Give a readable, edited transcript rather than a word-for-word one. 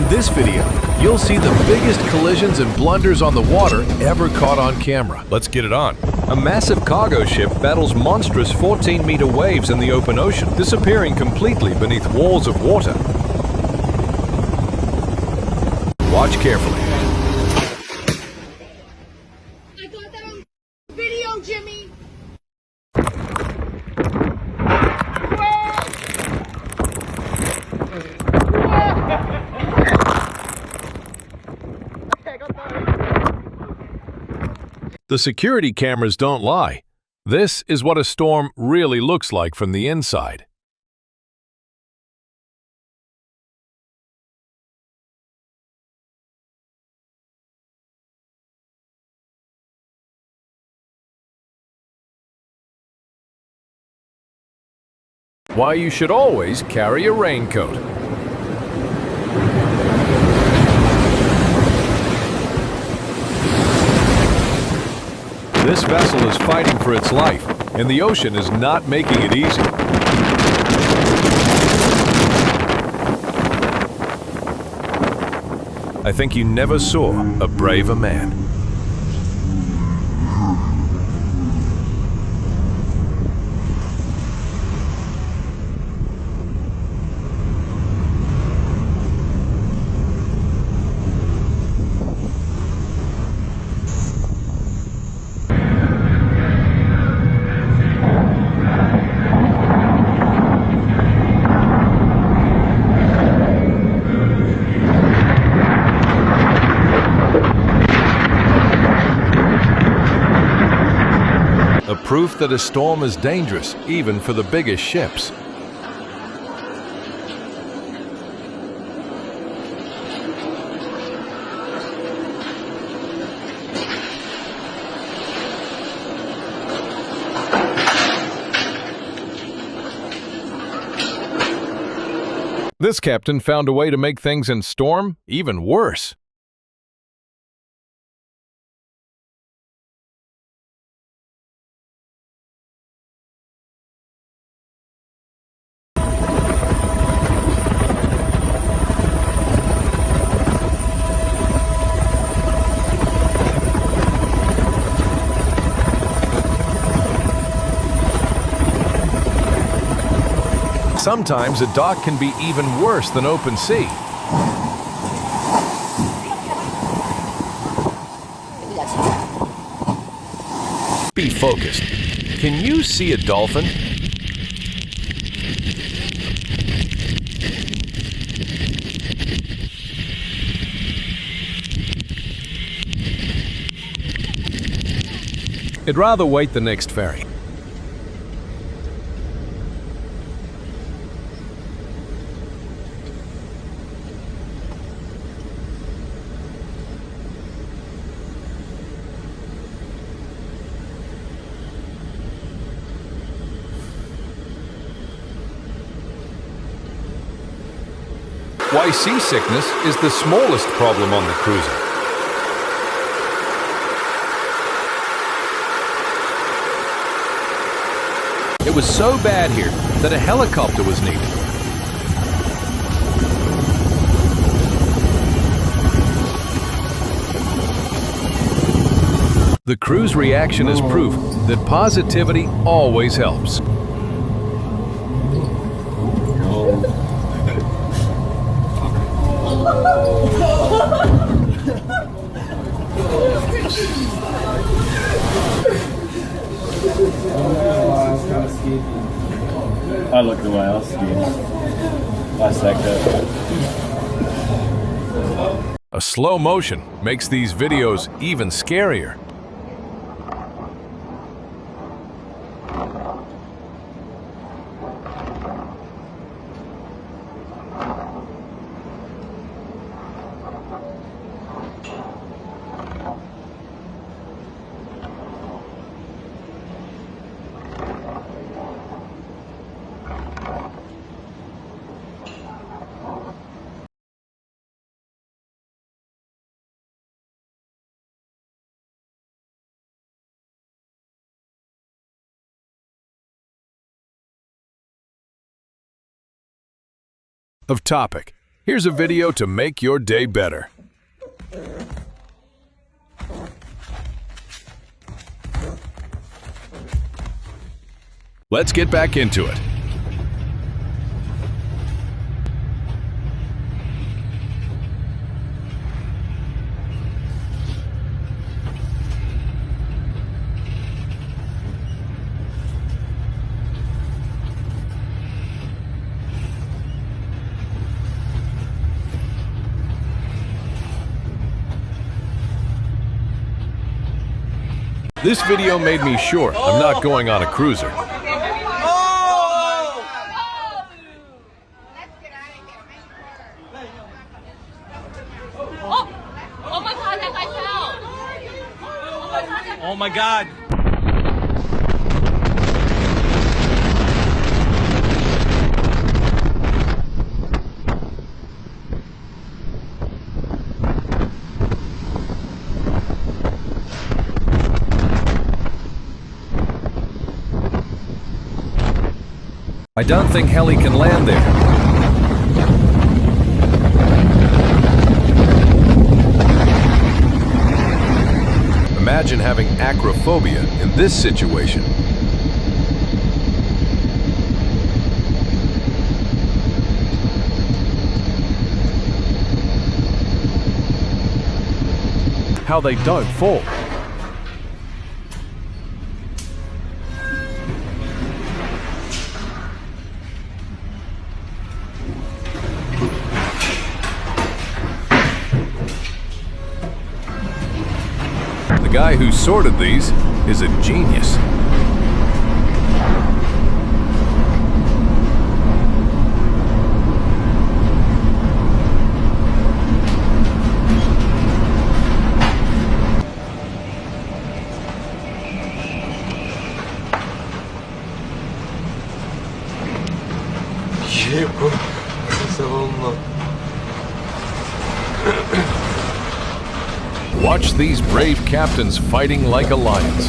In this video, you'll see the biggest collisions and blunders on the water ever caught on camera. Let's get it on. A massive cargo ship battles monstrous 14-meter waves in the open ocean, disappearing completely beneath walls of water. Watch carefully. I got that on video, Jimmy! The security cameras don't lie. This is what a storm really looks like from the inside. Why you should always carry a raincoat. This vessel is fighting for its life, and the ocean is not making it easy. I think you never saw a braver man. A proof that a storm is dangerous, even for the biggest ships. This captain found a way to make things in storm even worse. Sometimes a dock can be even worse than open sea. Be focused. Can you see a dolphin? I'd rather wait the next ferry. Why seasickness is the smallest problem on the cruiser. It was so bad here that a helicopter was needed. The crew's reaction is proof that positivity always helps. I looked away, I was scared. I sacked up. A slow motion makes these videos even scarier. Of topic. Here's a video to make your day better. Let's get back into it. This video made me sure I'm not going on a cruiser. Let's get out of here. Oh my god, that guy fell! Oh my god. I don't think heli can land there. Imagine having acrophobia in this situation. How they don't fall. The guy who sorted these is a genius. Watch these brave captains fighting like a lions.